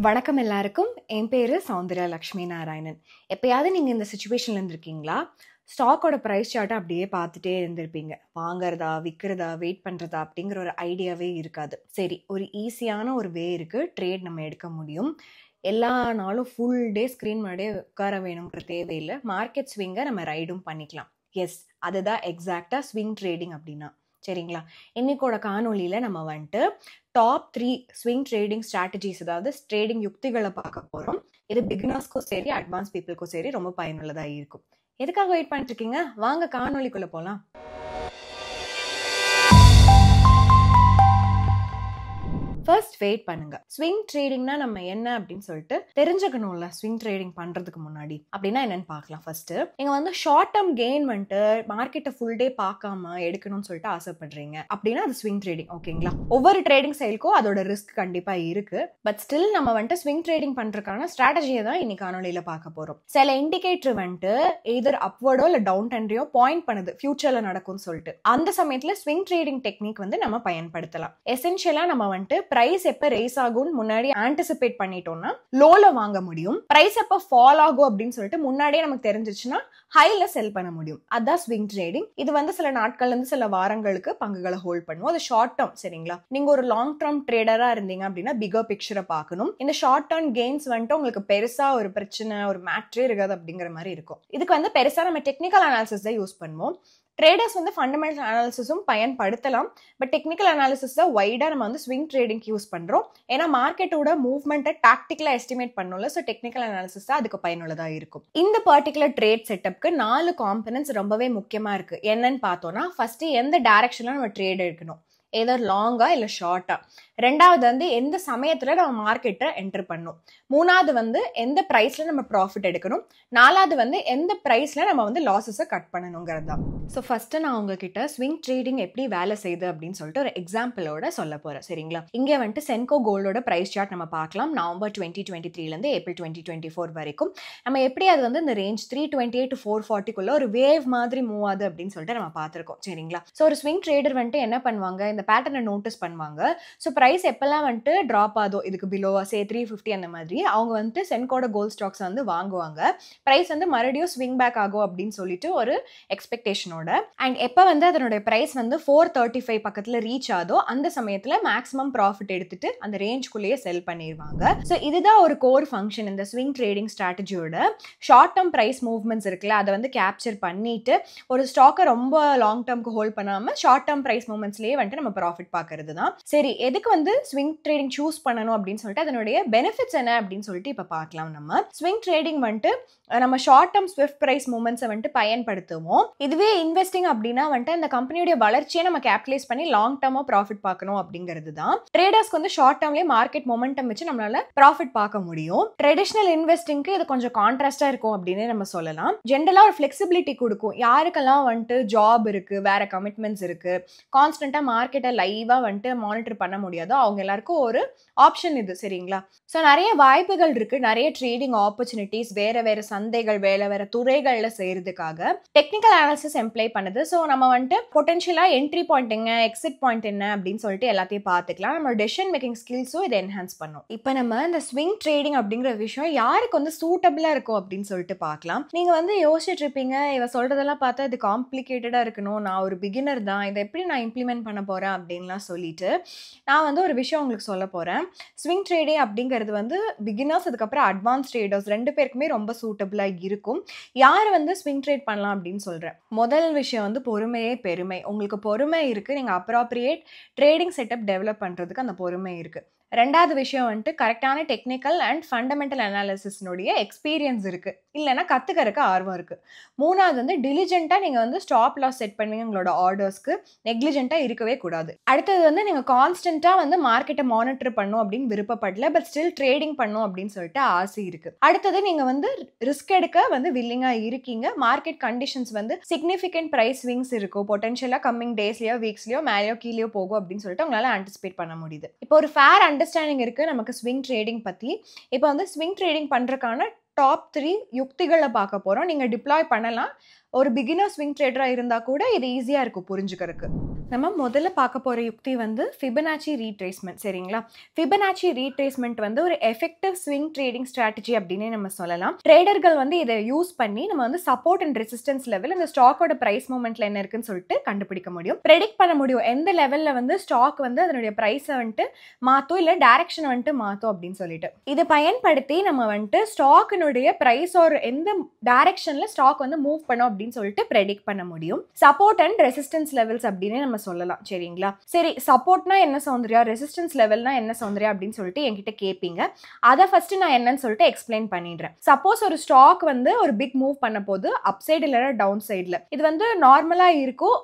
வணக்கம் எல்லாருக்கும். என் பேரு சௌந்தர்யா லக்ஷ்மி நாராயணன். எப்பயாவது நீங்க இந்த சிச்சுவேஷன்ல இருந்திருக்கீங்களா? ஸ்டாக்கோட பிரைஸ் சார்ட்டை அப்படியே பார்த்துட்டே இருந்திருப்பீங்க. வாங்குறதா விற்கிறதா வெயிட் பண்றதா அப்படிங்கிற ஒரு ஐடியாவே இருக்காது. சரி, ஒரு ஈஸியான ஒரு வே இருக்கு, ட்ரேட் நம்ம எடுக்க முடியும். எல்லா நாளும் ஃபுல் டே ஸ்க்ரீன் முன்னாடியே உட்கார வேணுங்கிற தேவையில்லை. மார்க்கெட் ஸ்விங்கை நம்ம ரைடும் பண்ணிக்கலாம். எஸ், அதுதான் எக்ஸாக்டா ஸ்விங் ட்ரேடிங் அப்படின்னா. சரிங்களா? இன்னைக்கோட காணொலியில நம்ம வந்துட்டு டாப் 3 ஸ்விங் ட்ரேடிங் ஸ்ட்ராட்டஜிஸ், அதாவது ட்ரேடிங் யுக்திகளை பார்க்க போறோம். இது பிகினர்ஸ்க்கும் சரி அட்வான்ஸ் பீப்புளுக்கும் சரி ரொம்ப பயனுள்ளதா இருக்கும். எதுக்காக வெயிட் பண்ணிட்டு இருக்கீங்க? வாங்க காணொலிக்குள்ள போலாம். ஃபர்ஸ்ட் வெயிட் பண்ணுங்க. ஸ்விங் ட்ரேடிங்னா நம்ம என்ன அப்படின்னு சொல்லிட்டு தெரிஞ்சுக்கணும்ல. ஸ்விங் ட்ரேடிங் பண்றதுக்கு முன்னாடி அப்படின்னா என்னன்னு பார்க்கலாம். ஃபர்ஸ்ட் நீங்க வந்து ஷார்ட் டேர்ம் கெயின் வந்துட்டு மார்க்கெட்டை ஃபுல் டே பார்க்காம எடுக்கணும்னு சொல்லிட்டு ஆசைப்படுறீங்க அப்படின்னா அது ஸ்விங் ட்ரேடிங். ஓகேங்களா? ஒவ்வொரு ட்ரேடிங் ஸ்டைலுக்கும் அதோட ரிஸ்க் கண்டிப்பா இருக்கு. பட் ஸ்டில் நம்ம வந்துட்டு ஸ்விங் ட்ரேடிங் பண்றதுக்கான ஸ்ட்ராட்டஜியை தான் இன்னைக்கு காணொலியில பார்க்க போறோம். சில இண்டிகேட்டர் வந்துட்டு எய்தர் அப்வர்டோ இல்ல டவுன் ட்ரெண்டையோ பாயிண்ட் பண்ணுது ஃபியூச்சர்ல நடக்கும்னு சொல்லிட்டு. அந்த சமயத்துல ஸ்விங் ட்ரேடிங் டெக்னிக் வந்து நம்ம பயன்படுத்தலாம். எசென்ஷியலா நம்ம வந்துட்டு பிரைஸ் எப்ப ரைஸ் ஆகும்னு முன்னாடி ஆன்டிசிபேட் பண்ணிட்டோம்னா லோல வாங்க முடியும். பிரைஸ் எப்ப ஃபால் ஆகும் அப்படின்னு சொல்லிட்டு முன்னாடியே நமக்கு தெரிஞ்சிச்சுன்னா ஹைல செல் பண்ண முடியும். அதான் ஸ்விங் ட்ரேடிங். இது வந்து சில நாட்கள்ல இருந்து சில வாரங்களுக்கு பங்குகளை ஹோல்ட் பண்ணுவோம். அது ஷார்ட் டேர்ம். சரிங்களா? நீங்க ஒரு லாங் டேர்ம் ட்ரேடரா இருந்தீங்க அப்படின்னா பிகர் பிக்சரை பார்க்கணும். இந்த ஷார்ட் டேர்ம் கெயின்ஸ் வந்துட்டு உங்களுக்கு பெருசா ஒரு பிரச்சனை ஒரு மேட்ரே இருக்காது அப்படிங்கிற மாதிரி இருக்கும். இதுக்கு வந்து பெருசா நம்ம டெக்னிக்கல் அனாலிசிஸ் தான் யூஸ் பண்ணுவோம். ட்ரேடர்ஸ் வந்து ஃபண்டமெண்டல் அனாலிசிஸும் பயன்படுத்தலாம். பட் டெக்னிக்கல் அனாலிசிஸ் தான் வைடா நம்ம வந்து ஸ்விங் ட்ரேடிங் யூஸ் பண்றோம். ஏன்னா மார்க்கெட்டோட மூவ்மெண்ட்டை டாக்டிக்கலா எஸ்டிமேட் பண்ணல. ஸோ டெக்னிக்கல் அனாலிசிஸ் தான் அதுக்கு பயனுள்ளதா இருக்கும். இந்த பர்டிகுலர் ட்ரேட் செட்டப்க்கு 4 காம்பனன்ட்ஸ் ரொம்பவே முக்கியமா இருக்கு. என்னன்னு பார்த்தோம்னா, ஃபர்ஸ்ட் எந்த டைரக்ஷன்ல நம்ம ட்ரேட் எடுக்கணும், ஏதோ லாங்கா இல்ல ஷார்ட்டா. ரெண்டாவது வந்து எந்த சமயத்துல நம்ம மார்க்கெட்டை என்டர் பண்ணும். மூணாவது வந்து எந்த பிரைஸ்ல நம்ம ப்ராஃபிட் எடுக்கணும். நாலாவது வந்து எந்த பிரைஸ்ல நம்ம வந்து லாசஸை கட் பண்ணணுங்கிறது தான். ஸோ ஃபர்ஸ்ட் நான் உங்ககிட்ட ஸ்விங் ட்ரேடிங் எப்படி வேலை செய்யுது அப்படின்னு சொல்லிட்டு ஒரு எக்ஸாம்பிளோட சொல்ல போறேன். சரிங்களா? இங்கே வந்துட்டு சென்கோ கோல்டோட பிரைஸ் சார்ட் நம்ம பார்க்கலாம். நவம்பர் 2023 ஏப்ரல் 2024 வரைக்கும் நம்ம எப்படி அது வந்து இந்த ரேஞ்ச் 328 to 440 ஒரு வேவ் மாதிரி மூவ் ஆகுது அப்படின்னு சொல்லிட்டு நம்ம பார்த்துருக்கோம். சரிங்களா? ஸோ ஒரு ஸ்விங் ட்ரேடர் வந்துட்டு என்ன பண்ணுவாங்க, இந்த பேட்டர்னை நோட்டீஸ் பண்ணுவாங்க. ஸோ பிரைஸ் எப்பெல்லாம் வந்துட்டு ட்ராப் ஆதோ, இதுக்கு பிலோவா சே 350 அந்த மாதிரி அவங்க வந்துட்டு சென்கோட கோல்ட் ஸ்டாக்ஸ் வந்து வாங்குவாங்க. பிரைஸ் வந்து மறுபடியும் ஸ்விங் பேக் ஆகும் அப்படின்னு சொல்லிட்டு ஒரு எக்ஸ்பெக்டேஷனோட. அண்ட் எப்போ வந்து அதனுடைய பிரைஸ் வந்து 435 பக்கத்துல ரீச் ஆதோ அந்த சமயத்துல மேக்ஸிமம் ப்ராஃபிட் எடுத்துட்டு அந்த ரேஞ்சுக்குள்ளேயே செல் பண்ணிடுவாங்க. ஸோ இதுதான் ஒரு கோர் ஃபங்க்ஷன் இந்த ஸ்விங் ட்ரேடிங் ஸ்ட்ராட்டஜியோட. ஷார்ட் டேர்ம் பிரைஸ் மூவ்மெண்ட்ஸ் இருக்குல்ல, அதை வந்து கேப்சர் பண்ணிட்டு ஒரு ஸ்டாக்கை ரொம்ப லாங் டேர்ம்க்கு ஹோல்ட் பண்ணாம ஷார்ட் டேர்ம் பிரைஸ் மூவ்மெண்ட்ஸ்லேயே வந்துட்டு நம்ம ப்ராஃபிட் பார்க்கறது தான். சரி, எதுக்கு வந்து ஸ்விங் ட்ரேடிங் சூஸ் பண்ணணும் அப்படின்னு சொல்லிட்டு அதனுடைய பெனிஃபிட்ஸ் என்ன அப்படின்னு சொல்லிட்டு இப்போ பார்க்கலாம். நம்ம ஸ்விங் ட்ரேடிங் வந்துட்டு நம்ம ஷார்ட் டேர்ம் ஸ்விஃப்ட் பிரைஸ் மூவ்மெண்ட்ஸை வந்துட்டு பயன்படுத்துவோம். இதுவே இன்வெஸ்டிங் அப்படின்னா வந்துட்டு அந்த கம்பெனியோட வளர்ச்சியை நம்ம கேபிட்டலைஸ் பண்ணி லாங் டேர்மா ப்ராஃபிட் பார்க்கணும் அப்படிங்கிறது தான். ட்ரேடர்ஸ்க்கு வந்து ஷார்ட் டேர்ம்லேயே மார்க்கெட் மொமெண்டம் வச்சு நம்மளால ப்ராஃபிட் பார்க்க முடியும். ட்ரெடிஷனல் இன்வெஸ்டிங்க்கு இது கொஞ்சம் கான்ட்ராஸ்டா இருக்கும் அப்படின்னு நம்ம சொல்லலாம். ஜென்ரலா ஒரு ஃபிளெக்சிபிலிட்டி கொடுக்கும். யாருக்கெல்லாம் வந்துட்டு ஜாப் இருக்கு, வேற கமிட்மெண்ட்ஸ் இருக்கு, கான்ஸ்டன்டா மார்க்கெட்டை லைவா வந்துட்டு மானிட்டர் பண்ண முடியாதோ அவங்க எல்லாருக்கும் ஒரு ஆப்ஷன் இது. சரிங்களா? ஸோ நிறைய வாய்ப்புகள் இருக்கு, நிறைய ட்ரேடிங் ஆப்பர்ச்சுனிட்டிஸ் வேற வேற சந்தைகள் வேற வேற துறைகள்ல செய்யறதுக்காக டெக்னிக்கல் அனாலிசிஸ் எம்ப்ளை பண்ணுது. ஸோ நம்ம வந்துட்டு பொட்டன்ஷியலா என்ட்ரி பாயிண்ட் என்ன, எக்ஸிட் பாயிண்ட் என்ன அப்படின்னு சொல்லிட்டு எல்லாத்தையும் பார்த்துக்கலாம். நம்ம டெசிஷன் மேக்கிங் ஸ்கில்ஸும் இதை என்ஹான்ஸ் பண்ணும். இப்போ நம்ம இந்த ஸ்விங் ட்ரேடிங் அப்படிங்கிற விஷயம் யாருக்கு வந்து சூட்டபிளா இருக்கும் அப்படின்னு சொல்லிட்டு பார்க்கலாம். நீங்க வந்து யோசிச்சுட்டு இருப்பீங்க, இவ சொல்றதெல்லாம் பார்த்தா இது காம்ப்ளிகேட்டடா இருக்கணும், நான் ஒரு பிகினர் தான், இதை எப்படி நான் இம்ப்ளிமெண்ட் பண்ண போறேன் அப்படின்லாம் சொல்லிட்டு நான் வந்து ஒரு விஷயம் உங்களுக்கு சொல்ல போறேன். ஸ்விங் ட்ரேடிங் அப்படிங்கிறது வந்து பிகினர்ஸ் அதுக்கப்புறம் அட்வான்ஸ் ட்ரேடர்ஸ் 2 பேருக்குமே ரொம்ப சூட்டபிளா இருக்கும். யார் வந்து ஸ்விங் ட்ரேட் பண்ணலாம் அப்படின்னு சொல்றேன். முதல் விஷயம் வந்து பொறுமையே பெருமை. உங்களுக்கு பொறுமை இருக்கு, நீங்க அப்ராப்ரியேட் ட்ரேடிங் செட்டப் டெவலப் பண்றதுக்கு அந்த பொறுமை இருக்கு. ரெண்டாவது விஷயம் வந்துட்டு கரெக்டான டெக்னிக்கல் அண்ட் ஃபண்டமெண்டல் அனாலிசிஸ்னுடைய எக்ஸ்பீரியன்ஸ் இருக்கு, இல்லைன்னா கத்துக்கிறதுக்கு ஆர்வம் இருக்கு. மூணாவது வந்து டிலிஜென்ட்டா நீங்க வந்து ஸ்டாப் லாஸ் செட் பண்ணுவீங்க உங்களோட ஆர்டர்ஸ்க்கு, நெக்லிஜென்ட்டா இருக்கவே கூடாது. அடுத்தது வந்து நீங்க கான்ஸ்டன்ட்டா வந்து மார்க்கெட்டை மானிட்டர் பண்ணும் அப்படின்னு விருப்பப்படல, பட் ஸ்டில் ட்ரேடிங் பண்ணும் அப்படின்னு சொல்லிட்டு ஆசை இருக்கு. அடுத்தது நீங்க வந்து ரிஸ்க் எடுக்க வந்து வில்லிங்கா இருக்கீங்க. மார்க்கெட் கண்டிஷன்ஸ் வந்து சிக்னிஃபிகன்ட் பிரைஸ் ஸ்விங்ஸ் இருக்கும், பொட்டன்ஷியலா கம்மிங் டேஸ்லயோ வீக்ஸ்லயோ மேலேயோ கீழேயோ போகும் அப்படின்னு சொல்லிட்டு உங்களால ஆன்டிசிபேட் பண்ண முடியுது. இப்போ ஒரு ஃபேர் அண்டர்ஸ்டாண்டிங் இருக்கு நமக்கு ஸ்விங் ட்ரேடிங் பத்தி. இப்போ வந்து ஸ்விங் ட்ரேடிங் பண்றதுக்கான டாப் 3 யுக்திகளை பார்க்க போறோம். நீங்க டிப்ளாய் பண்ணலாம். ஒரு பிகினர் ஸ்விங் ட்ரேடரா இருந்தா கூட இது ஈஸியா இருக்கும் புரிஞ்சுக்கிறதுக்கு. நம்ம முதல்ல பார்க்க போற யுக்தி வந்து ஃபிபனாச்சி ரீட்ரேஸ்மெண்ட். சரிங்களா? ஃபிபனாச்சி ரீட்ரேஸ்மெண்ட் வந்து ஒரு எஃபெக்டிவ் ஸ்விங் ட்ரேடிங் ஸ்ட்ராட்டஜி அப்படின்னே நம்ம சொல்லலாம். ட்ரேடர்கள் வந்து இதை யூஸ் பண்ணி நம்ம வந்து சப்போர்ட் அண்ட் ரெசிஸ்டன்ஸ் லெவல் இந்த ஸ்டாக்கோட பிரைஸ் மூவ்மெண்ட்ல என்ன இருக்குன்னு சொல்லிட்டு கண்டுபிடிக்க முடியும். ப்ரெடிக்ட் பண்ண முடியும் எந்த லெவல்ல வந்து ஸ்டாக் வந்து அதனுடைய பிரைஸை வந்துட்டு மாத்தும் இல்ல டைரக்ஷன் வந்துட்டு மாத்தும் அப்படின்னு சொல்லிட்டு. இதை பயன்படுத்தி நம்ம வந்துட்டு ஸ்டாக்கினுடைய பிரைஸ் ஒரு எந்த டைரக்ஷன்ல ஸ்டாக் வந்து மூவ் பண்ணும் அப்படின்னு சொல்லிட்டு ப்ரெடிக்ட் பண்ண முடியும். சப்போர்ட் அண்ட் ரெசிஸ்டன்ஸ் லெவல்ஸ் அப்படின்னு நம்ம சொல்லலாம். சரிங்களா? சரி, சப்போர்ட்னா என்ன சௌந்தர்யா, ரெசிஸ்டன்ஸ் லெவல்னா என்ன சௌந்தர்யா அப்படின்னு சொல்லிட்டு என்கிட்ட கேட்பீங்க. அதை ஃபர்ஸ்ட் நான் என்னன்னு சொல்லிட்டு எக்ஸ்பிளைன் பண்ணிடுறேன். சப்போஸ் ஒரு ஸ்டாக் வந்து ஒரு பிக் மூவ் பண்ண போது அப் சைடு இல்லைன்னா டவுன் சைடில் இது வந்து நார்மலா இருக்கும்,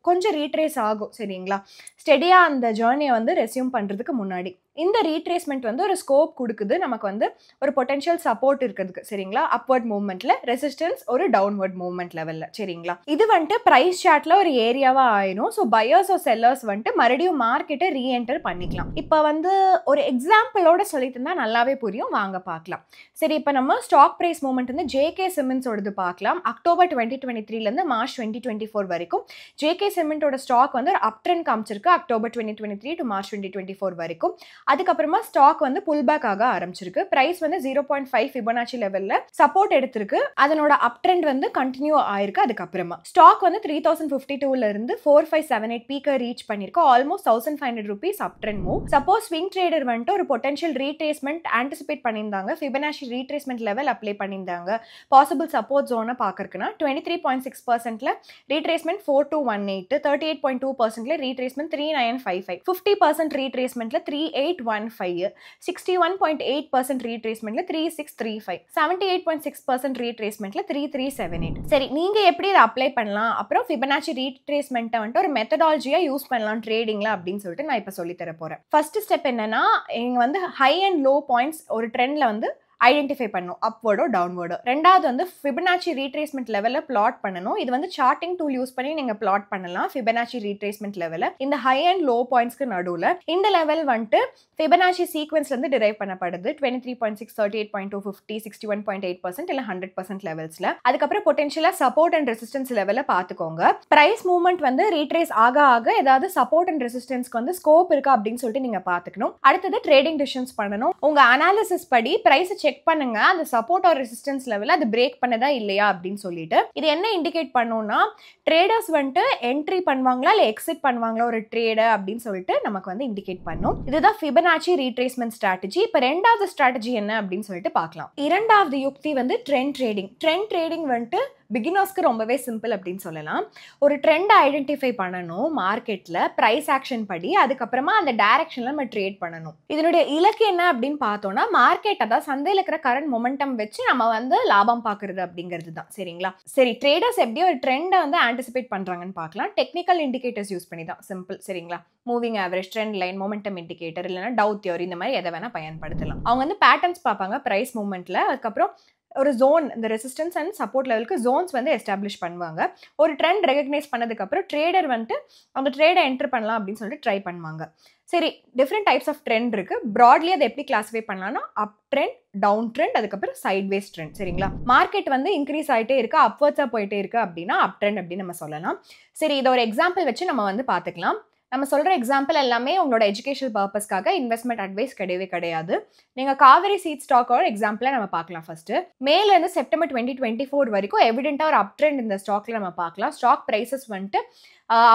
கொஞ்சம் ரீட்ரேஸ் ஆகும். சரிங்களா? ஸ்டெடியா அந்த ஜேர்னியை வந்து ரெஸ்யூம் பண்றதுக்கு முன்னாடி இந்த ரீட்ரேஸ்மெண்ட் வந்து ஒரு ஸ்கோப் கொடுக்குது நமக்கு வந்து ஒரு பொட்டன்ஷியல் சப்போர்ட் இருக்கிறதுக்கு. சரிங்களா? அப்வர்ட் மூவ்மெண்ட்ல, ரெசிஸ்டன்ஸ் ஒரு டவுன்வர்ட் மூவ்மெண்ட் லெவல்ல. சரிங்களா? இது வந்துட்டு பிரைஸ் சார்ட்ல ஒரு ஏரியாவா ஆயிடும். ஸோ பையர்ஸ் ஆர் செல்லர்ஸ் வந்துட்டு மறுபடியும் மார்க்கெட்டை ரீஎன்டர் பண்ணிக்கலாம். இப்போ வந்து ஒரு எக்ஸாம்பிளோட சொல்லிட்டு இருந்தா நல்லாவே புரியும், வாங்க பார்க்கலாம். சரி, இப்போ நம்ம ஸ்டாக் பிரைஸ் மூவ்மெண்ட் வந்து ஜேகே சிமெண்ட்ஸோடது பார்க்கலாம். அக்டோபர் 2023 இருந்து மார்ச் 2024 வரைக்கும் ஜேகே சிமெண்டோட ஸ்டாக் வந்து அப் ட்ரெண்ட் காமிச்சிருக்கு. அக்டோபர் 2023 டு மார்ச் 2024 வரைக்கும். அதுக்கப்புறமா ஸ்டாக் வந்து புல் பேக் ஆக ஆரம்பிச்சிருக்கு. பிரைஸ் வந்து 0.5 ஃபிபனாச்சி லெவல்ல சப்போர்ட் எடுத்திருக்கு. அதனோட அப் ட்ரெண்ட் வந்து கண்டினியூ ஆயிருக்கு. அதுக்கப்புறமா ஸ்டாக் வந்து 3052ல இருந்து 4578 பீக்கை ரீச் பண்ணிருக்கு. ஆல்மோஸ்ட் 1500 ரூபீஸ் அப் trend move. Suppose swing trader வந்துட்டு ஒரு பொட்டன்ஷியல் ரீட்ரேஸ்மெண்ட் ஆன்டிசிபேட் பண்ணியிருந்தாங்க, ஃபிபனாச்சி ரீட்ரேஸ்மெண்ட் லெவல் அப்ளை பண்ணியிருந்தாங்க, பாசிபிள் சப்போர்ட் ஜோனை பார்க்கறதுக்குன்னா 23.6%ல ரீட்ரேஸ்மெண்ட் 4218, 38.2%ல ரீட்ரேஸ்மெண்ட் 3955, 50% ரீட்ரேஸ்மெண்ட்ல 3815, 61.8% ரீட்ரேஸ்மெண்ட்ல 3635, 78.6% ரீட்ரேஸ்மெண்ட்ல 3378. சரி, நீங்க எப்படி இதை அப்ளை பண்ணலாம், அப்புறம் ஃபிபனாச்சி ரீட்ரேஸ்மெண்ட்டை வந்துட்டு ஒரு மெத்தடாலஜியா யூஸ் பண்ணலாம் ட்ரேடிங்ல அப்படின்னு சொல்லிட்டு நான் இப்போ சொல்லி தர போறேன். ஃபர்ஸ்ட் ஸ்டெப் என்னன்னா, இங்க வந்து ஹை அண்ட் லோ பாயிண்ட்ஸ் ஒரு ட்ரெண்ட்ல வந்து ஐடென்டிஃபை பண்ணணும், அப்வர்டோ டவுன்வர்டோ. ரெண்டாவது வந்து ஃபிபனாச்சி ரீட்ரேஸ்மெண்ட் லெவலில் பிளாட் பண்ணணும். இது வந்து சார்ட்டிங் டூல் யூஸ் பண்ணி நீங்கள் பிளாட் பண்ணலாம். ஃபிபனாச்சி ரீட்ரேஸ்மெண்ட் லெவலில் இந்த ஹை அண்ட் லோ பாயிண்ட்ஸ்க்கு நடுவில் இந்த லெவல் வந்துட்டு ஃபிபனாச்சி சீக்வன்ஸ்லேருந்து டிரைவ் பண்ணப்படுது. 23.6, 38.2, 50, 61.8% இல்லை 100% லெவல்ஸில். அதுக்கப்புறம் பொட்டன்ஷியலாக சப்போர்ட் அண்ட் ரெசிஸ்டன்ஸ் லெவலில் பார்த்துக்கோங்க. ப்ரைஸ் மூவ்மெண்ட் வந்து ரீட்ரேஸ் ஆக ஆக ஏதாவது சப்போர்ட் அண்ட் ரெசிஸ்டன்ஸ்க்கு வந்து ஸ்கோப் இருக்கா அப்படின்னு சொல்லிட்டு நீங்கள் பார்த்துக்கணும். அடுத்தது ட்ரேடிங் டிசிஷன்ஸ் பண்ணணும். உங்கள் அனாலிசிஸ் படி ப்ரைஸை செக் பண்ணுங்க, அந்த சப்போர்ட் ஆர் ரெசிஸ்டன்ஸ் லெவல் அது பிரேக் பண்ணதா இல்லையா அப்படின்னு சொல்லிட்டு. இது என்ன இண்டிகேட் பண்ணும்னா, ட்ரேடர்ஸ் வந்துட்டு என்ட்ரி பண்ணுவாங்களா இல்லை எக்ஸிட் பண்ணுவாங்களா ஒரு ட்ரேடர் அப்படின்னு சொல்லிட்டு நமக்கு வந்து இண்டிகேட் பண்ணும். இதுதான் ஃபிபனாச்சி ரீட்ரேஸ்மெண்ட் ஸ்ட்ராட்டஜி. இப்போ ரெண்டாவது ஸ்ட்ராட்டஜி என்ன அப்படின்னு சொல்லிட்டு பார்க்கலாம். இரண்டாவது யுக்தி வந்து ட்ரெண்ட் ட்ரேடிங். ட்ரெண்ட் ட்ரேடிங் வந்துட்டு பிகினர்ஸ்க்கு ரொம்பவே சிம்பிள் அப்படின்னு சொல்லலாம். ஒரு ட்ரெண்டை ஐடென்டிஃபை பண்ணணும் மார்க்கெட்டில் ப்ரைஸ் ஆக்ஷன் படி, அதுக்கப்புறமா அந்த டைரக்ஷனில் நம்ம ட்ரேட் பண்ணணும். இதனுடைய இலக்கு என்ன அப்படின்னு பார்த்தோம்னா, மார்க்கெட் அதாவது சந்தையில் இருக்கிற கரண்ட் மொமெண்டம் வச்சு நம்ம வந்து லாபம் பார்க்கறது அப்படிங்கிறது தான். சரிங்களா? சரி, ட்ரேடர்ஸ் எப்படி ஒரு ட்ரெண்டை வந்து ஆன்டிசிபேட் பண்ணுறாங்கன்னு பார்க்கலாம். டெக்னிக்கல் இண்டிகேட்டர்ஸ் யூஸ் பண்ணி தான். சிம்பிள். சரிங்களா? Moving average, trend line, momentum indicator, இல்லைனா டவு தியரி, இந்த மாதிரி எதை வேணால் பயன்படுத்தலாம். அவங்க வந்து பேட்டர்ன்ஸ் பார்ப்பாங்க ப்ரைஸ் மூவ்மெண்ட்டில். அதுக்கப்புறம் ஒரு ஜோன், இந்த ரெசிஸ்டன்ஸ் அண்ட் சப்போர்ட் லெவலுக்கு ஜோன்ஸ் வந்து எஸ்டாப்ளிஷ் பண்ணுவாங்க. ஒரு ட்ரெண்ட் ரெகக்னைஸ் பண்ணதுக்கப்புறம் ட்ரேடர் வந்துட்டு அந்த ட்ரேடை என்டர் பண்ணலாம் அப்படின்னு சொல்லிட்டு ட்ரை பண்ணுவாங்க. சரி, டிஃப்ரெண்ட் டைப்ஸ் ஆஃப் ட்ரெண்ட் இருக்கு. ப்ராட்லி அதை எப்படி கிளாஸிஃபை பண்ணலாம்னா, அப் ட்ரெண்ட், டவுன் ட்ரெண்ட், அதுக்கப்புறம் சைட்வேஸ் ட்ரெண்ட். சரிங்களா? மார்க்கெட் வந்து இன்க்ரீஸ் ஆகிட்டே இருக்கு, அப்வர்ட்ஸாக போயிட்டே இருக்கு அப்படின்னா அப் ட்ரெண்ட் அப்படின்னு நம்ம சொல்லலாம். சரி, இதை ஒரு எக்ஸாம்பிள் வச்சு நம்ம வந்து பார்த்துக்கலாம். நம்ம சொல்கிற எக்ஸாம்பிள் எல்லாமே உங்களோட எஜுகேஷனல் பர்பஸ்க்காக, இன்வெஸ்ட்மெண்ட் அட்வைஸ் கிடையவே கிடையாது. நீங்கள் காவேரி சீட் ஸ்டாக்கோட எக்ஸாம்பிளை நம்ம பார்க்கலாம். ஃபர்ஸ்ட் மேலேருந்து செப்டம்பர் 2024 வரைக்கும் எவிடென்ட்டாக ஒரு அப் ட்ரெண்ட் இந்த ஸ்டாக்ல நம்ம பார்க்கலாம். ஸ்டாக் ப்ரைஸஸ் வந்துட்டு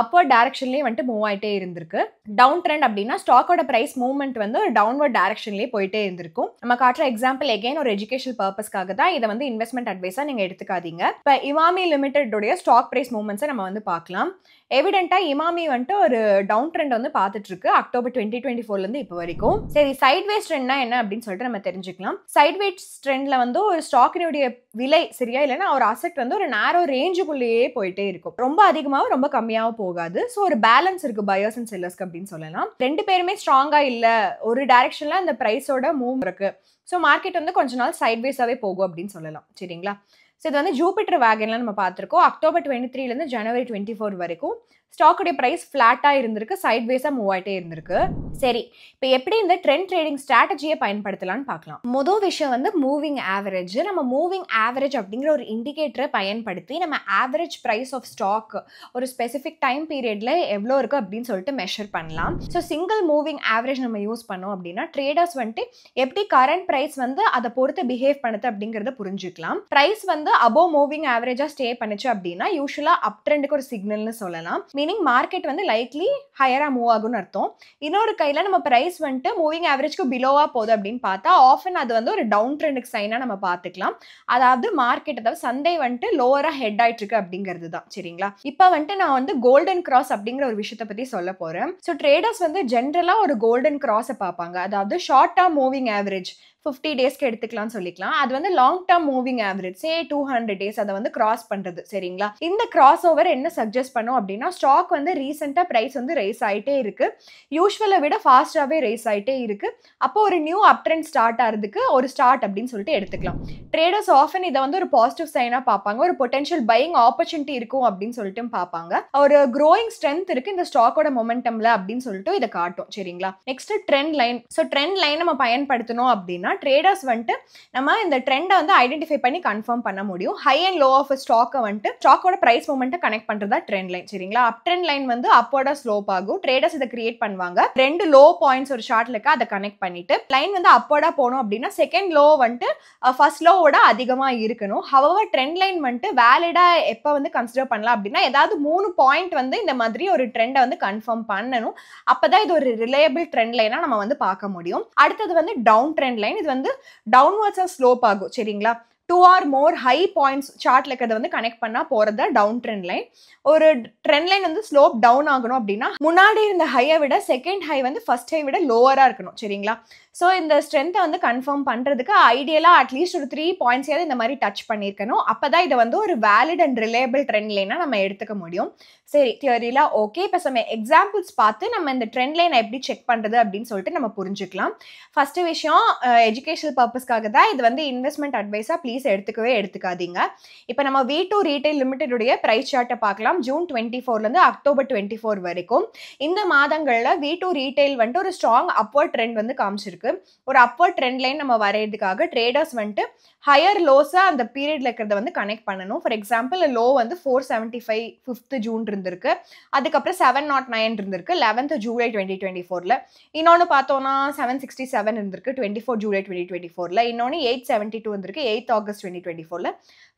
அப்வர்ட் டைரக்ஷன்லேயே வந்துட்டு மூவ் ஆகிட்டே இருந்திருக்கு. டவுன் ட்ரெண்ட் அப்படின்னா ஸ்டாக்கோட ப்ரைஸ் மூவ்மெண்ட் வந்து ஒரு டவுன்வர்ட் டைரக்ஷன்லேயே போயிட்டே இருந்திருக்கும். நம்ம காட்டுற எக்ஸாம்பிள் எகைன் ஒரு எஜுகேஷனல் பர்பஸ்க்காக தான். இதை வந்து இன்வெஸ்ட்மெண்ட் அட்வைஸாக நீங்கள் எடுத்துக்காதீங்க. இப்போ இமாமி லிமிடெடோடைய ஸ்டாக் ப்ரைஸ் மூவ்மெண்ட்ஸை நம்ம வந்து பார்க்கலாம். எவிடென்ட்டா இமாமி வந்துட்டு ஒரு டவுன் ட்ரெண்ட் வந்து பார்த்துட்டு இருக்கு அக்டோபர் 2024 இப்போ வரைக்கும். சரி, சைட்வேஸ் ட்ரெண்ட்னா என்ன அப்படின்னு சொல்லிட்டு நம்ம தெரிஞ்சுக்கலாம். சைட்வேஸ் ட்ரெண்ட்ல வந்து ஒரு ஸ்டாக்கினுடைய விலை சரியா இல்லைன்னா ஒரு அசெட் வந்து ஒரு நேரோ ரேஞ்சுக்குள்ளேயே போயிட்டே இருக்கும். ரொம்ப அதிகமாகவும் ரொம்ப கம்மியாகவும் போகாது. ஸோ ஒரு பேலன்ஸ் இருக்கு பையர்ஸ் அண்ட் செல்லர்ஸ்க்கு அப்படின்னு சொல்லலாம். ரெண்டு பேருமே ஸ்ட்ராங்கா இல்லை, ஒரு டைரக்ஷன்ல அந்த பிரைஸோட மூவ் இருக்கு. ஸோ மார்க்கெட் வந்து கொஞ்ச நாள் சைட்வேஸாவே போகும் அப்படின்னு சொல்லலாம். சரிங்களா? ஸோ இது வந்து ஜூபிட்டர் வேகன்ல நம்ம பார்த்துருக்கோம். அக்டோபர் 23 ஜனவரி 24 வரைக்கும் ஸ்டாக்குடைய பிரைஸ் ஃபிளாட்டா இருந்திருக்கு, சைட்வேஸா மூவ் ஆயிட்டே இருந்திருக்கு. சரி, இப்போ எப்படி இந்த ட்ரெண்ட் ட்ரேடிங் ஸ்ட்ராட்டஜியை பயன்படுத்தலாம்னு பார்க்கலாம். முதல் விஷயம் வந்து மூவிங் ஆவரேஜ். நம்ம மூவிங் ஆவரேஜ் அப்படிங்கிற ஒரு இண்டிகேட்டரை பயன்படுத்தி நம்ம ஆவரேஜ் பிரைஸ் ஆஃப் ஸ்டாக் ஒரு ஸ்பெசிஃபிக் டைம் பீரியட்ல எவ்வளோ இருக்கு அப்படின்னு சொல்லிட்டு மெஷர் பண்ணலாம். ஸோ சிங்கிள் மூவிங் ஆவரேஜ் நம்ம யூஸ் பண்ணோம் அப்படின்னா ட்ரேடர்ஸ் வந்துட்டு எப்படி கரண்ட் பிரைஸ் வந்து அதை பொறுத்து பிஹேவ் பண்ணுது அப்படிங்கிறத புரிஞ்சுக்கலாம். பிரைஸ் வந்து அபோவ் மூவிங் ஆவரேஜா ஸ்டே பண்ணுச்சு அப்படின்னா யூஸ்வலா அப் ட்ரெண்டுக்கு ஒரு சிக்னல்னு சொல்லலாம். மீனிங் மார்க்கெட் வந்து லைக்லி ஹையரா மூவ் ஆகும்னு அர்த்தம். இன்னொரு கையில நம்ம பிரைஸ் வந்துட்டு மூவிங் ஆவரேஜ்க்கு பிலோவா போகுது அப்படின்னு பார்த்தா ஆஃபன் அது வந்து ஒரு டவுன் ட்ரெண்டுக்கு சைனா நம்ம பார்த்துக்கலாம். அதாவது மார்க்கெட், அதாவது சந்தை வந்துட்டு லோவரா ஹெட் ஆயிட்டு இருக்கு அப்படிங்கிறது தான். சரிங்களா? இப்போ வந்துட்டு நான் வந்து கோல்டன் கிராஸ் அப்படிங்கிற ஒரு விஷயத்தை பத்தி சொல்ல போறேன். ஸோ ட்ரேடர்ஸ் வந்து ஜென்ரலா ஒரு கோல்டன் கிராஸை பார்ப்பாங்க. அதாவது ஷார்ட் டேர்ம் மூவிங் ஆவரேஜ் 50 டேஸ்க்கு எடுத்துக்கலாம்னு சொல்லிக்கலாம். அது வந்து லாங் டேர்ம் மூவிங் ஆவரேஜ் சே 200 டேஸ் அதை வந்து கிராஸ் பண்றது. சரிங்களா? இந்த கிராஸ் ஓவர் என்ன சஜஸ்ட் பண்ணும் அப்படின்னா ஸ்டாக் வந்து ரீசெண்டா பிரைஸ் வந்து ரைஸ் ஆயிட்டே இருக்கு, யூஸ்வலை விட ஃபாஸ்டாவே ரைஸ் ஆயிட்டே இருக்கு. அப்போ ஒரு நியூ அப் ட்ரெண்ட் ஸ்டார்ட் ஆகிறதுக்கு ஒரு ஸ்டார்ட் அப்படின்னு சொல்லிட்டு எடுத்துக்கலாம். ட்ரேடர்ஸ் ஆஃபன் இதை வந்து ஒரு பாசிட்டிவ் சைனா பார்ப்பாங்க, ஒரு பொட்டன்ஷியல் பையிங் ஆப்பர்ச்சுனிட்டி இருக்கும் அப்படின்னு சொல்லிட்டு பார்ப்பாங்க. ஒரு க்ரோயிங் ஸ்ட்ரென்த் இருக்கு இந்த ஸ்டாக்கோட மொமெண்டம்ல அப்படின்னு சொல்லிட்டு இதை காட்டும். சரிங்களா? Next trend line. So trend line நம்ம பயன்படுத்தணும் அப்படின்னா ட்ரேடர்ஸ் வந்துட்டு நம்ம இந்த ட்ரெண்டை வந்து ஐடென்டிஃபை பண்ணி கன்ஃபார்ம் பண்ண முடியும். ஹை அண்ட் லோ ஆஃப் ஸ்டாக்கை வந்துட்டு ஸ்டாக்கோட பிரைஸ் மூமெண்ட்டை கனெக்ட் பண்றதா ட்ரெண்ட் லைன். சரிங்களா? அப் ட்ரெண்ட் லைன் வந்து அப்போட ஸ்லோப் ஆகும். ட்ரேடர்ஸ் இதை கிரியேட் பண்ணுவாங்க. ரெண்டு லோ பாயிண்ட்ஸ் ஒரு ஷார்ட்ல இருக்கா அதை கனெக்ட் பண்ணிட்டு லைன் வந்து அப்போட போகணும் அப்படின்னா செகண்ட் லோ வந்துட்டு ஃபர்ஸ்ட் லோவோட அதிகமா இருக்கணும். ஹவவர் ட்ரெண்ட் லைன் வந்துட்டு வேலிடா எப்போ வந்து கன்சிடர் பண்ணலாம் அப்படின்னா ஏதாவது 3 பாயிண்ட் வந்து இந்த மாதிரி ஒரு ட்ரெண்டை வந்து கன்ஃபார்ம் பண்ணணும். அப்பதான் இது ஒரு ரிலையபிள் ட்ரெண்ட் லைனா நம்ம வந்து பார்க்க முடியும். அடுத்தது வந்து டவுன் ட்ரெண்ட் லைன். இது வந்து டவுன்வர்ட்ஸா ஸ்லோப் ஆகும். சரிங்களா? 2 or more ஹை பாயிண்ட்ஸ் சார்ட்ல இருக்கிறத வந்து கனெக்ட் பண்ணா போறது டவுன் ட்ரெண்ட் லைன். ஒரு ட்ரெண்ட் லைன் வந்து ஸ்லோப் டவுன் ஆகணும் அப்படின்னா முன்னாடி இருந்த ஹையை விட செகண்ட் ஹை வந்து ஃபர்ஸ்ட் ஹை விட லோவரா இருக்கணும். சரிங்களா? ஸோ இந்த ஸ்ட்ரென்த்தை வந்து கன்ஃபார்ம் பண்ணுறதுக்கு ஐடியலாக அட்லீஸ்ட் ஒரு 3 பாயிண்ட்ஸையாவது இந்த மாதிரி டச் பண்ணியிருக்கணும். அப்போ தான் இதை வந்து ஒரு வேலிட் அண்ட் ரிலையபிள் ட்ரெண்ட் லைனாக நம்ம எடுத்துக்க முடியும். சரி, தியரிலாம் ஓகே. இப்போ நம்ம எக்ஸாம்பிள்ஸ் பார்த்து நம்ம இந்த ட்ரெண்ட் லைனை எப்படி செக் பண்ணுறது அப்படின்னு சொல்லிட்டு நம்ம புரிஞ்சுக்கலாம். ஃபர்ஸ்ட் விஷயம், எஜுகேஷனல் பர்பஸ்க்காக தான் இது வந்து இன்வெஸ்ட்மெண்ட் அட்வைஸாக ப்ளீஸ் எடுத்துக்காதீங்க. இப்போ நம்ம V2 ரீட்டைல் லிமிடெடுடைய பிரைஸ் சார்ட்டை பார்க்கலாம். ஜூன் 24லேருந்து அக்டோபர் 24 வரைக்கும் இந்த மாதங்களில் V2 ரீட்டைல் வந்துட்டு ஒரு ஸ்ட்ராங் அப்வர்ட் ட்ரெண்ட் வந்து காமிச்சிருக்கு. ஒரு அப்வர்ட் ட்ரெண்ட் லைன் நம்ம வரையறதுக்காக ட்ரேடர்ஸ் வந்துட்டு ஹையர் லோஸா அந்த பீரியட்ல இருக்கிறத வந்து கனெக்ட் பண்ணணும். ஃபார் எக்ஸாம்பிள் லோ வந்து 475 5th ஜூன் இருந்திருக்கு, அதுக்கப்புறம் 709 இருந்திருக்கு 11th ஜூலை 2024ல. இன்னொன்று பார்த்தோம்னா 767 இருந்திருக்கு 24 ஜூலை 2024ல. இன்னொன்று 872 இருந்திருக்கு 8th ஆகஸ்ட் 2024ல.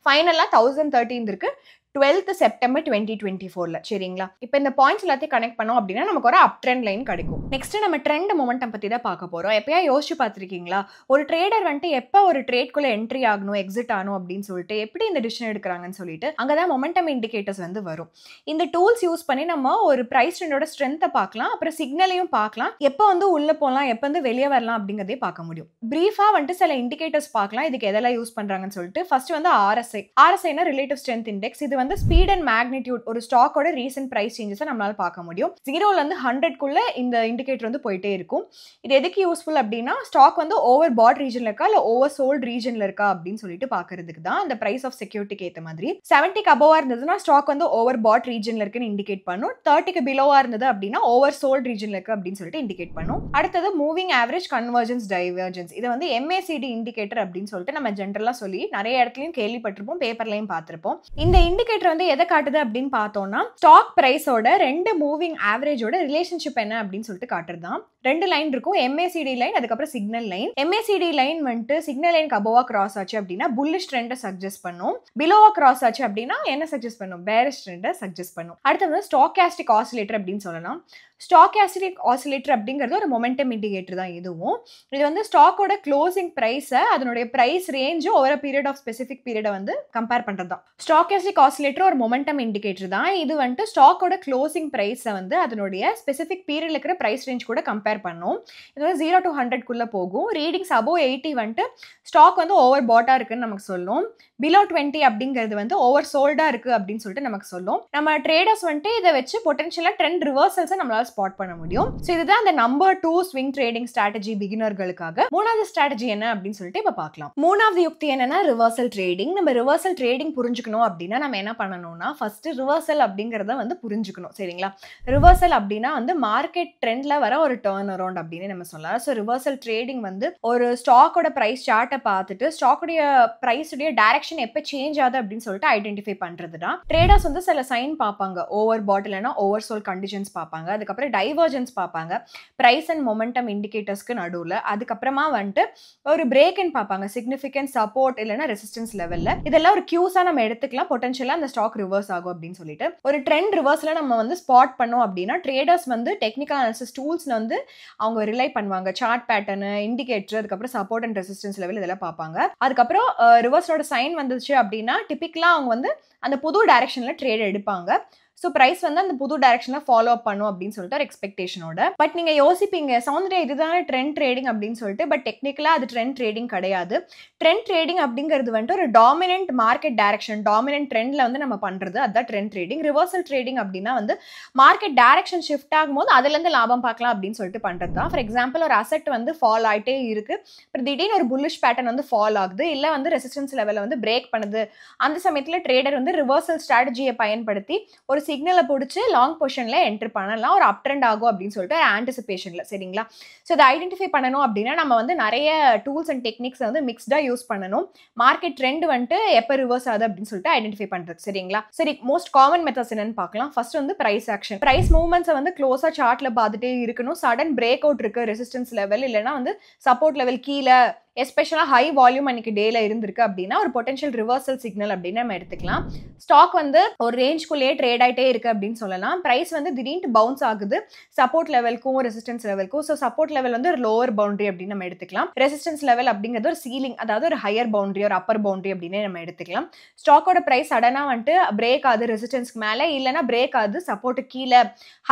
ஃபைனலா 1013 இருக்கு 12th செப்டம்பர் 2024ல. சரிங்களா? இப்போ இந்த பாயிண்ட்ஸ் எல்லாத்தையும் கனெக்ட் பண்ணோம் அப்படின்னா நமக்கு ஒரு அப் ட்ரெண்ட் லைன் கிடைக்கும். நெக்ஸ்ட் நம்ம ட்ரெண்ட் மொமெண்டம் பத்தி தான் பார்க்க போறோம். எப்பயா யோசிச்சு பார்த்திருக்கீங்களா, ஒரு ட்ரேடர் வந்துட்டு எப்போ ஒரு ட்ரேட்குள்ள என்ட்ரி ஆகணும் எக்ஸிட் ஆகணும் அப்படின்னு சொல்லிட்டு எப்படி இந்த டிசிஷன் எடுக்கிறாங்கன்னு சொல்லிட்டு அங்கதான் மொமெண்டம் இண்டிகேட்டர்ஸ் வந்து வரும். இந்த டூல்ஸ் யூஸ் பண்ணி நம்ம ஒரு பிரைஸ் ட்ரெண்டோட ஸ்ட்ரென்த்தை பார்க்கலாம், அப்புறம் சிக்னலையும் பார்க்கலாம், எப்போ வந்து உள்ள போகலாம் எப்போ வந்து வெளியே வரலாம் அப்படிங்கிறதே பார்க்க முடியும். பிரீஃபா வந்துட்டு சில இண்டிகேட்டர்ஸ் பார்க்கலாம் இதுக்கு எதெல்லாம் யூஸ் பண்றாங்கன்னு சொல்லிட்டு. ஃபர்ஸ்ட் வந்து RSI ரிலேட்டிவ் ஸ்ட்ரென்த் இண்டெக்ஸ். இது வந்து ஸ்பீட் அண்ட் மேக்னிடியூட் ஒரு ஸ்டாக்கோட ரீசன்ட் பிரைஸ் சேஞ்சஸை நம்மளால பார்க்க முடியும். 0ல இருந்து 100க்குள்ள இந்த இண்டிகேட்டர் வந்து போயிட்டே இருக்கும். இது எதுக்கு யூஸ்ஃபுல் அப்படின்னா ஸ்டாக் வந்து ஓவர் பாட் ரீஜன்ல இருக்கா இல்ல ஓவர் சோல்ட் ரீஜன்ல இருக்கா அப்படின்னு சொல்லிட்டு பாக்குறதுக்கு தான். அந்த பிரைஸ் ஆஃப் செக்யூரிட்டிக்கு ஏற்ற மாதிரி 70க்கு அபோவா இருந்ததுன்னா ஸ்டாக் வந்து ஓவர் பாட் ரீஜன்ல இருக்குன்னு இண்டிகேட் பண்ணும். 30க்கு பிலோவா இருந்தது அப்படின்னா ஓவர் சோல்ட் ரீஜன்ல இருக்கு அப்படின்னு சொல்லிட்டு இண்டிகேட் பண்ணும். அடுத்தது மூவிங் ஆவரேஜ் கன்வர்ஜென்ஸ் டைவர்ஜென்ஸ். இது வந்து MACD இண்டிகேட்டர் அப்படின்னு சொல்லிட்டு நம்ம ஜென்ரலா சொல்லி நிறைய இடத்துலயும் கேள்விப்பட்டிருப்போம், பேப்பர்லயும் பார்த்திருப்போம். இந்த இண்டிகேட்டர் வந்து எதை காட்டுது அப்படின்னு பார்த்தோம்னா ஸ்டாக் பிரைஸோட ரெண்டு மூவிங் ஆவரேஜோட ரிலேஷன்ஷிப் என்ன அப்படின்னு சொல்லிட்டு காட்டுறது தான். 2 லைன் இருக்கும், MACD லைன் அதுக்கப்புறம் சிக்னல் லைன். MACD லைன் வந்துட்டு சிக்னல் லைனுக்கு அபோவா கிராஸ் ஆச்சு அப்படின்னா புல்லிஷ் ட்ரெண்டை சஜஸ்ட் பண்ணும், பிலோவா கிராஸ் ஆச்சு அப்படின்னா என்ன சஜஸ்ட் பண்ணும், பேரிஷ் ட்ரெண்டை சஜஸ்ட் பண்ணும். அடுத்து வந்து ஸ்டாக்காஸ்டிக் ஆசிலேட்டர் அப்படின்னு சொல்லலாம். ஸ்டாக்காஸ்டிக் ஆசிலேட்டர் அப்படிங்கிறது ஒரு மொமெண்டம் இண்டிகேட்டர் தான். இதுவும் இது வந்து ஸ்டாக்கோட க்ளோசிங் பிரைஸை அதனுடைய price range over period of specific பீரியடை வந்து கம்பேர் பண்றது தான். ஸ்டாக்காஸ்டிக் ஆசிலேட்டர் ஒரு மொமெண்டம் இண்டிகேட்டர் தான். இது வந்துட்டு ஸ்டாக்கோட க்ளோசிங் பிரைஸை வந்து அதனுடைய ஸ்பெசிஃபிக் பீரியட்ல இருக்கிற பிரைஸ் ரேஞ்ச் கூட கம்பேர் கம்பேர் பண்ணோம். இது வந்து 0 to 100க்குள்ள போகும். ரீடிங்ஸ் அபோவ் 80 வந்துட்டு ஸ்டாக் வந்து ஓவர் பாட்டா இருக்குன்னு நமக்கு சொல்லும். பிலோ 20 அப்படிங்கிறது வந்து ஓவர் சோல்டா இருக்கு அப்படின்னு சொல்லிட்டு நமக்கு சொல்லும். நம்ம ட்ரேடர்ஸ் வந்துட்டு இதை வச்சு பொட்டன்ஷியலா ட்ரெண்ட் ரிவர்சல்ஸை நம்மளால ஸ்பாட் பண்ண முடியும். ஸோ இதுதான் அந்த நம்பர் 2 ஸ்விங் ட்ரேடிங் ஸ்ட்ராட்டஜி பிகினர்களுக்காக. மூணாவது ஸ்ட்ராட்டஜி என்ன அப்படின்னு சொல்லிட்டு இப்ப பார்க்கலாம். மூணாவது யுக்தி என்னன்னா ரிவர்சல் ட்ரேடிங். நம்ம ரிவர்சல் ட்ரேடிங் புரிஞ்சுக்கணும் அப்படின்னா நம்ம என்ன பண்ணணும்னா ஃபர்ஸ்ட் ரிவர்சல் அப்படிங்கறத வந்து புரிஞ்சுக்கணும். சரிங்களா? ரிவர்சல் அப்படின்னா வந்து மார்க்கெட் ட்ரெண்ட்ல வர ஒரு டர்ன் அரவுண்ட் அப்படின்னு நம்ம சொல்லலாம். ஸோ ரிவர்சல் ட்ரேடிங் வந்து ஒரு ஸ்டாக்கோட பிரைஸ் சார்ட்டை பார்த்துட்டு ஸ்டாக்குடைய பிரைஸுடைய டைரக்ஷன் எப்போ சேஞ்ச் ஆகுது அப்படின்னு சொல்லிட்டு ஐடென்டிஃபை பண்றது தான். ட்ரேடர்ஸ் வந்து சில சைன் பார்ப்பாங்க. ஓவர் பாட் இல்லைன்னா ஓவர் சோல் கண்டிஷன்ஸ் பார்ப்பாங்க. அதுக்கப்புறம் டைவர்ஜன்ஸ் பார்ப்பாங்க பிரைஸ் அண்ட் மொமெண்டம் இண்டிகேட்டர்ஸ்க்கு நடுவில். அதுக்கப்புறமா வந்துட்டு ஒரு பிரேக் இன் பார்ப்பாங்க. சிக்னிஃபிகன்ட் சப்போர்ட் இல்லைன்னா ரெசிஸ்டன்ஸ் லெவல்ல. இதெல்லாம் ஒரு கியூஸா நம்ம எடுத்துக்கலாம். பொட்டன்ஷியலா அந்த ஸ்டாக் ரிவர்ஸ் ஆகும் அப்படின்னு சொல்லிட்டு ஒரு ட்ரெண்ட் ரிவர்ஸ்ல நம்ம வந்து ஸ்பாட் பண்ணோம் அப்படின்னா ட்ரேடர்ஸ் வந்து டெக்னிக்கல் அனாலிசிஸ் டூல்ஸ்ல வந்து அவங்க ரிலை பண்ணுவாங்க. சார்ட் பேட்டர்ன், இண்டிகேட்டர், அதுக்கப்புறம் சப்போர்ட் அண்ட் ரெசிஸ்டன்ஸ் லெவல் இதெல்லாம் பார்ப்பாங்க. அதுக்கப்புறம் ரிவர்ஸோட சைன் வந்துச்சு அப்படின்னா டிபிக்கலா அவங்க வந்து அந்த புது டைரக்ஷன்ல ட்ரேட் எடுப்பாங்க. ஸோ ப்ரைஸ் வந்து அந்த புது டைரக்ஷனில் ஃபாலோ அப் பண்ணும் அப்படின்னு சொல்லிட்டு ஒரு எக்ஸ்பெக்டேஷனோட. பட் நீங்கள் யோசிப்பீங்க சௌந்தர்யா இதுதானே ட்ரெண்ட் ட்ரேடிங் அப்படின்னு சொல்லிட்டு. பட் டெக்னிக்கலாக அது ட்ரெண்ட் ட்ரேடிங் கிடையாது. ட்ரெண்ட் ட்ரேடிங் அப்படிங்கிறது வந்துட்டு ஒரு டாமினன்ட் மார்க்கெட் டைரக்ஷன், டாமினன்ட் ட்ரெண்ட்ல வந்து நம்ம பண்ணுறது அதுதான் ட்ரெண்ட் ட்ரேடிங். ரிவர்சல் ட்ரேடிங் அப்படின்னா வந்து மார்க்கெட் டைரக்ஷன் ஷிஃப்ட் ஆகும்போது அதுலேருந்து லாபம் பார்க்கலாம் அப்படின்னு சொல்லிட்டு பண்ணுறது தான். ஃபார் எக்ஸாம்பிள் ஒரு அசெட் வந்து ஃபால் ஆகிட்டே இருக்கு, அப்புறம் திடீர்னு ஒரு புல்லிஷ் பேட்டர்ன் வந்து ஃபால் ஆகுது, இல்லை வந்து ரெசிஸ்டன்ஸ் லெவலில் வந்து பிரேக் பண்ணுது. அந்த சமயத்தில் ட்ரேடர் வந்து ரிவர்சல் ஸ்ட்ராட்டஜியை பயன்படுத்தி ஒரு சிக்னலை பிடிச்சி லாங் பொசிஷன்ல என்டர் பண்ணலாம். ஒரு அப் ட்ரெண்ட் ஆகும் அப்படின்னு சொல்லிட்டு ஆன்டிசிபேஷன்ல. சரிங்களா? ஸோ இதை ஐடென்டிஃபை பண்ணணும் அப்படின்னா நம்ம வந்து நிறைய டூல்ஸ் அண்ட் டெக்னிக்ஸ் வந்து மிக்ஸ்டா யூஸ் பண்ணணும். மார்க்கெட் ட்ரெண்ட் வந்துட்டு எப்போ ரிவர்ஸ் ஆகுது அப்படின்னு சொல்லிட்டு ஐடென்டிஃபை பண்றது. சரிங்களா? சரி, மோஸ்ட் காமன் மெத்தட்ஸ் என்னன்னு பார்க்கலாம். ஃபர்ஸ்ட் வந்து பிரைஸ் ஆக்ஷன். பிரைஸ் மூவ்மெண்ட்ஸை வந்து க்ளோஸா சார்ட்ல பார்த்துட்டே இருக்கணும். சடன் பிரேக் அவுட் இருக்கு ரெசிஸ்டன்ஸ் லெவல் இல்லைன்னா வந்து சப்போர்ட் லெவல் கீழே எஸ்பெஷலாக ஹை வால்யூம் அன்னைக்கு டேல இருந்திருக்கு அப்படின்னா ஒரு பொட்டன்ஷியல் ரிவர்சல் சிக்னல் அப்படின்னு நம்ம எடுத்துக்கலாம். ஸ்டாக் வந்து ஒரு ரேஞ்ச்குள்ளேயே ட்ரேட் ஆகிட்டே இருக்கு அப்படின்னு சொல்லலாம். பிரைஸ் வந்து திடீர்னு பவுன்ஸ் ஆகுது சப்போர்ட் லெவலுக்கும் ரெசிஸ்டன்ஸ் லெவலுக்கும். ஸோ சப்போர்ட் லெவல் வந்து ஒரு லோவர் பவுண்டரி அப்படின்னு நம்ம எடுத்துக்கலாம். ரெசிஸ்டன்ஸ் லெவல் அப்படிங்கிறது ஒரு சீலிங், அதாவது ஒரு ஹையர் பவுண்டரி, ஒரு அப்பர் பவுண்டரி அப்படின்னு நம்ம எடுத்துக்கலாம். ஸ்டாக்கோட பிரைஸ் சடனாக வந்துட்டு பிரேக் ஆகுது ரெசிஸ்டன்ஸ்க்கு மேலே இல்லைன்னா பிரேக் ஆகுது சப்போர்ட்டு கீழே,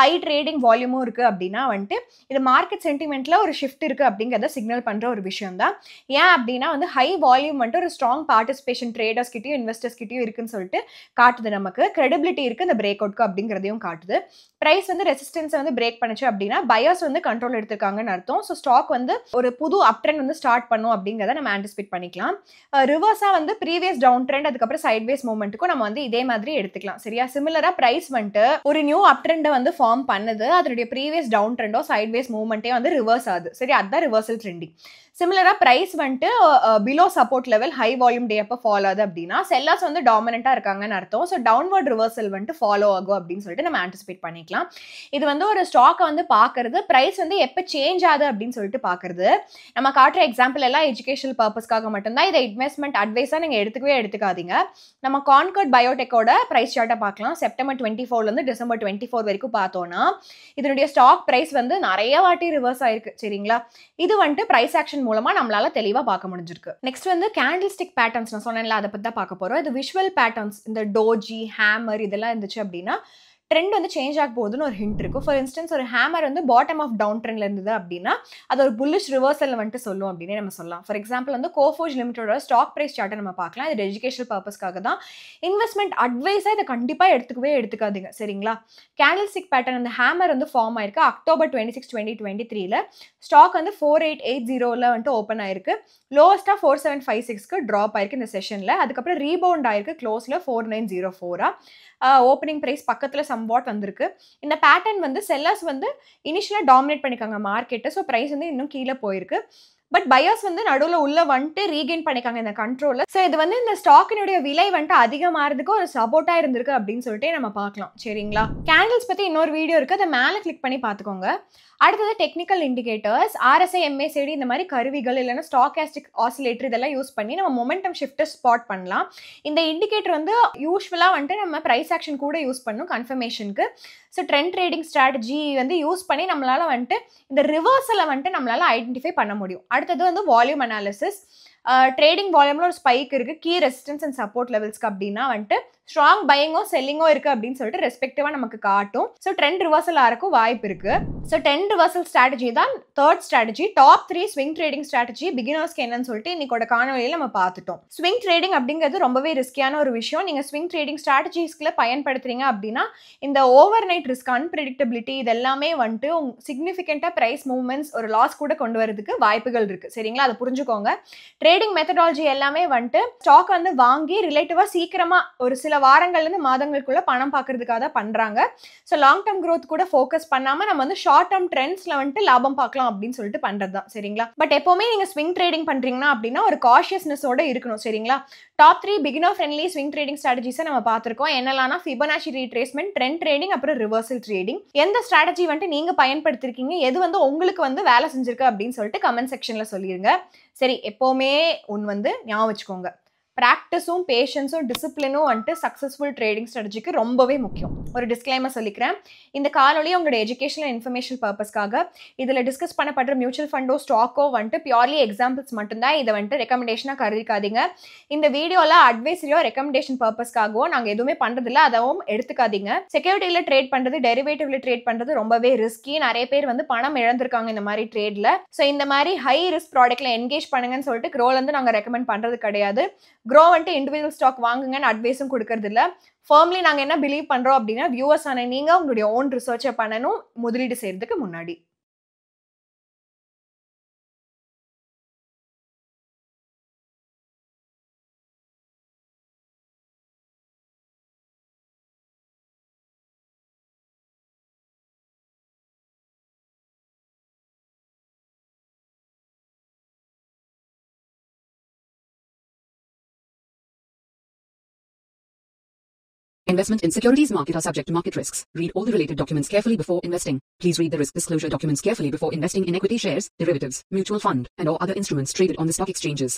ஹை ட்ரேடிங் வால்யூமும் இருக்கு அப்படின்னா வந்துட்டு இது மார்க்கெட் சென்டிமெண்ட்ல ஒரு ஷிஃப்ட் இருக்கு அப்படிங்கிறத சிக்னல் பண்ற ஒரு விஷயம் தான். ஏன் அப்படின்னா வந்து ஹை வால்யூம் வந்துட்டு ஒரு ஸ்ட்ராங் பார்ட்டிசிபேஷன் ட்ரேடர்ஸ் கிட்டயும் இன்வெஸ்டர்ஸ் கிட்டயும் இருக்குன்னு சொல்லிட்டு காட்டுது. நமக்கு கிரெடிபிலிட்டி இருக்கு இந்த பிரேக் அவுட்க்கு அப்படிங்கிறதையும் காட்டுது. பிரைஸ் வந்து ரெசிஸ்டன்ஸ் வந்து பிரேக் பண்ணுச்சு அப்படின்னா பயர்ஸ் வந்து கண்ட்ரோல் எடுத்திருக்காங்கன்னு அர்த்தம். ஸோ ஸ்டாக் வந்து ஒரு புது அப் ட்ரெண்ட் வந்து ஸ்டார்ட் பண்ணும் அப்படிங்கிறத நம்ம ஆன்டிசிபேட் பண்ணிக்கலாம். ரிவர்ஸா வந்து ப்ரீவியஸ் டவுன் ட்ரெண்ட் அதுக்கப்புறம் சைட்வேஸ் மூவ்மெண்ட்டுக்கும் நம்ம வந்து இதே மாதிரி எடுத்துக்கலாம். சரியா? சிமிலரா பிரைஸ் வந்துட்டு ஒரு நியூ அப் ட்ரெண்டை வந்து ஃபார்ம் பண்ணுது, அதனுடைய ப்ரீவியஸ் டவுன் ட்ரெண்டோ சைட்வேஸ் மூவ்மெண்ட்டே வந்து ரிவர்ஸ் ஆகுது. சரி, அதுதான் ரிவர்சல் ட்ரெண்டிங். சிமிலரா பிரைஸ் வந்துட்டு below support level high volume day அப்போ ஃபாலோ ஆகுது அப்படின்னா செல்லர்ஸ் வந்து டாமினண்டா இருக்காங்கன்னு அர்த்தம். ஸோ டவுன்வர்ட் ரிவர்சல் வந்துட்டு ஃபாலோ ஆகும் அப்படின்னு சொல்லிட்டு நம்ம ஆன்டிசிபேட் பண்ணிக்கலாம். இது வந்து ஒரு ஸ்டாக்கை வந்து பார்க்கறது, பிரைஸ் வந்து எப்போ சேஞ்ச் ஆகுது அப்படின்னு சொல்லிட்டு பார்க்கறது. நம்ம காட்டுற எக்ஸாம்பிள் எல்லாம் எஜுகேஷனல் பர்பஸ்க்காக மட்டும்தான். இதை இன்வெஸ்ட்மெண்ட் அட்வைஸா நீங்க எடுத்துக்காதீங்க. நம்ம கான்கர்ட் பயோடெக்கோட பிரைஸ் சார்ட்டை பார்க்கலாம். செப்டம்பர் 24 டிசம்பர் 24 வரைக்கும் பார்த்தோம்னா இதனுடைய ஸ்டாக் பிரைஸ் வந்து நிறைய வாட்டி ரிவர்ஸ் ஆயிருக்கு. சரிங்களா? இது வந்துட்டு பிரைஸ் ஆக்ஷன் மூலமா நம்மளால தெளிவா பார்க்க முடிஞ்சிருக்கு. நெக்ஸ்ட் வந்து கேண்டில் ஸ்டிக் பேட்டர்ன்ஸ் நான் சொன்னேன்ல, அதை பத்தி தான் பார்க்க போறோம். இது விஷுவல் பேட்டர்ன்ஸ், இந்த டோஜி, ஹேமர் இதெல்லாம் இருந்துச்சு அப்படின்னா ட்ரெண்ட் வந்து சேஞ்ச் ஆக போகுதுன்னு ஒரு ஹிண்ட் இருக்கும். ஃபார் இன்ஸ்டன்ஸ் ஒரு ஹேமர் வந்து பாட்டம் ஆஃப் டவுன் ட்ரெண்ட்ல இருந்தது அப்படின்னா அது ஒரு புல்லிஷ் ரிவர்சல் வந்துட்டு சொல்லும் அப்படின்னு நம்ம சொல்லலாம். ஃபார் எக்ஸாம்பிள் வந்து கோஃபோர்ஜ் லிமிட்டோட ஸ்டாக் பிரைஸ் சார்ட்டை நம்ம பார்க்கலாம். இது எஜுகேஷனல் பர்பஸ்க்காக தான். இன்வெஸ்ட்மெண்ட் அட்வைஸா இதை கண்டிப்பாக எடுத்துக்காதீங்க. சரிங்களா? கேண்டில் ஸ்டிக் பேட்டர்ன் அந்த ஹேமர் வந்து ஃபார்ம் ஆயிருக்கு October 26, 2023 ஸ்டாக் வந்து 4880 வந்துட்டு ஓப்பன் ஆயிருக்கு. லோவஸ்டா 4756க்கு ட்ராப் ஆயிருக்கு இந்த செஷன்ல. அதுக்கப்புறம் ரீபவுண்ட் ஆயிருக்கு க்ளோஸ்ல 4904. ஓப்பனிங் பிரைஸ் பக்கத்துல சம்வாட் வந்திருக்கு. இந்த பேட்டர்ன் வந்து செல்லர்ஸ் வந்து இனிஷியலா டாமினேட் பண்ணிக்காங்க மார்க்கெட்டை. ஸோ பிரைஸ் வந்து இன்னும் கீழே போயிருக்கு. பட் பயர்ஸ் வந்து நடுவில் உள்ள வந்துட்டு ரீகெயின் பண்ணிக்காங்க இந்த கண்ட்ரோல. ஸோ இது வந்து இந்த ஸ்டாக்கினுடைய விலை வந்துட்டு அதிகமாகிறதுக்கு ஒரு சப்போர்ட்டா இருந்திருக்கு அப்படின்னு சொல்லிட்டு நம்ம பார்க்கலாம். சரிங்களா? கேண்டில்ஸ் பத்தி இன்னொரு வீடியோ இருக்கு, அதை மேலே கிளிக் பண்ணி பார்த்துக்கோங்க. அடுத்தது டெக்னிக்கல் இண்டிகேட்டர்ஸ், RSI MACD இந்த மாதிரி கருவிகள் இல்லைன்னா ஸ்டாக்காஸ்டிக் ஆசிலேட்டர் இதெல்லாம் யூஸ் பண்ணி நம்ம மொமெண்டம் ஷிஃப்ட்டை ஸ்பாட் பண்ணலாம். இந்த இண்டிகேட்டர் வந்து யூஸ்வலாக வந்துட்டு நம்ம ப்ரைஸ் ஆக்ஷன் கூட யூஸ் பண்ணணும் கன்ஃபர்மேஷனுக்கு. ஸோ ட்ரெண்ட் ட்ரேடிங் ஸ்ட்ராட்டஜி வந்து யூஸ் பண்ணி நம்மளால வந்துட்டு இந்த ரிவர்சலை வந்துட்டு நம்மளால ஐடென்டிஃபை பண்ண முடியும். அடுத்தது வந்து வால்யூம் அனாலிசிஸ். ட்ரேடிங் வால்யூம்ல ஒரு ஸ்பைக் இருக்கு, கீ ரெசிஸ்டன்ஸ் அண்ட் சப்போர்ட் லெவல்ஸ்க்கு அப்படின்னா வந்துட்டு ஸ்ட்ராங் பையிங்கோ செல்லிங்கோ இருக்கு அப்படின்னு சொல்லிட்டு ரெஸ்பெக்டிவா நமக்கு காட்டும். ஸோ ட்ரெண்ட் ரிவர்சல் ஆகிறக்கும் வாய்ப்பு இருக்கு. ஸோ ட்ரெண்ட் ரிவர்சல் ஸ்ட்ராட்டஜி தான் third strategy. Top 3 swing trading strategy பிகினர்ஸ்க்கு என்னன்னு சொல்லிட்டு இன்னைக்கோட காணொலியில நம்ம பார்த்துட்டோம். ஸ்விங் ட்ரேடிங் அப்படிங்கிறது ரொம்பவே ரிஸ்கியான ஒரு விஷயம். நீங்க ஸ்விங் ட்ரேடிங் ஸ்ட்ராட்டஜிஸ்க்குள்ள பயன்படுத்துறீங்க அப்படின்னா இந்த ஓவர் நைட் ரிஸ்க், அன்பிரடிக்டபிலிட்டி இது எல்லாமே வந்துட்டு சிக்னிஃபிகண்டா பிரைஸ் மூவ்மெண்ட்ஸ் ஒரு லாஸ் கூட கொண்டு வரதுக்கு வாய்ப்புகள் இருக்கு. சரிங்களா, அதை புரிஞ்சுக்கோங்க. ட்ரேடிங் மெத்தடாலஜி எல்லாமே வந்துட்டு ஸ்டாக் வந்து வாங்கி ரிலேட்டிவா சீக்கிரமா ஒரு சில வாரங்கள்ல இருந்து மாதங்களுக்குள்ள பணம் பார்க்கறதுக்காக தான் பண்றாங்க. ஸோ லாங் டர்ம் growth கூட ஃபோக்கஸ் பண்ணாம நம்ம வந்து ஷார்ட் டர்ம் ட்ரெண்ட்ஸ்ல வந்துட்டு லாபம் பார்க்கலாம் அப்படின்னு சொல்லிட்டு பண்றது தான். சரிங்களா, பட் எப்பவுமே நீங்க ஸ்விங் ட்ரேடிங் பண்றீங்கன்னா அப்படின்னா ஒரு காஷியஸ்னஸோட இருக்கணும். சரிங்களா, top 3 beginner friendly swing trading ஸ்ட்ராட்டஜிஸை நம்ம பார்த்துருக்கோம். என்னெல்லாம் ஃபிபனாச்சி ரீட்ரேஸ்மெண்ட், ட்ரெண்ட் ட்ரேடிங், அப்புறம் ரிவர்சல் ட்ரேடிங். எந்த ஸ்ட்ராட்டஜி வந்துட்டு நீங்க பயன்படுத்திருக்கீங்க, எது வந்து உங்களுக்கு வந்து வேலை செஞ்சிருக்கு அப்படின்னு சொல்லிட்டு கமெண்ட் செக்ஷன்ல சொல்லிருங்க. சரி, எப்பவுமே ஒன்று வந்து ஞாபகம் வச்சுக்கோங்க, ப்ராக்டிஸும் பேஷன்ஸும் டிசிப்ளினும் வந்துட்டு சக்ஸஸ்ஃபுல் ட்ரேடிங் ஸ்ட்ராட்டஜிக்கு ரொம்பவே முக்கியம். ஒரு டிஸ்க்ளைமர் சொல்லிக்கிறேன், இந்த காணொலி உங்களோட எஜுகேஷனல் இன்ஃபர்மேஷன் பர்பஸ்க்காக இதில் டிஸ்கஸ் பண்ணப்படுற மியூச்சுவல் ஃபண்டோ ஸ்டாக்கோ வந்துட்டு பியூர்லி எக்ஸாம்பிள்ஸ் மட்டும்தான். இதை வந்துட்டு ரெக்கமெண்டேஷனாக கருதிக்காதீங்க. இந்த வீடியோவில் அட்வைஸரியோ ரெக்கமெண்டேஷன் பர்பஸ்க்காகவோ நாங்கள் எதுவுமே பண்ணுறதில்ல, அதவும் எடுத்துக்காதீங்க. செக்யூரிட்டியில் ட்ரேட் பண்ணுறது, டெரிவேட்டிவ்ல ட்ரேட் பண்ணுறது ரொம்பவே ரிஸ்கி. நிறைய பேர் வந்து பணம் இழந்திருக்காங்க இந்த மாதிரி ட்ரேடில். ஸோ இந்த மாதிரி ஹை ரிஸ்க் ப்ராடக்ட்ல என்கேஜ் பண்ணுங்கன்னு சொல்லிட்டு க்ரோல இருந்து நாங்கள் ரெக்கமெண்ட் பண்ணுறது கிடையாது. க்ரோ வந்துட்டு இண்டிவிஜுவல் ஸ்டாக் வாங்குங்கன்னு அட்வைஸும் கொடுக்கறது இல்லை. ஃபர்ம்லி நாங்கள் என்ன பிலீவ் பண்ணுறோம் அப்படின்னா வியூவர்ஸ் ஆன நீங்கள் உங்களுடைய ஓன் ரிசர்ச்சை பண்ணணும் முதலீடு செய்யறதுக்கு முன்னாடி. Investment in securities market are subject to market risks. Read all the related documents carefully before investing. Please read the risk disclosure documents carefully before investing in equity shares, derivatives, mutual fund, and or other instruments traded on the stock exchanges.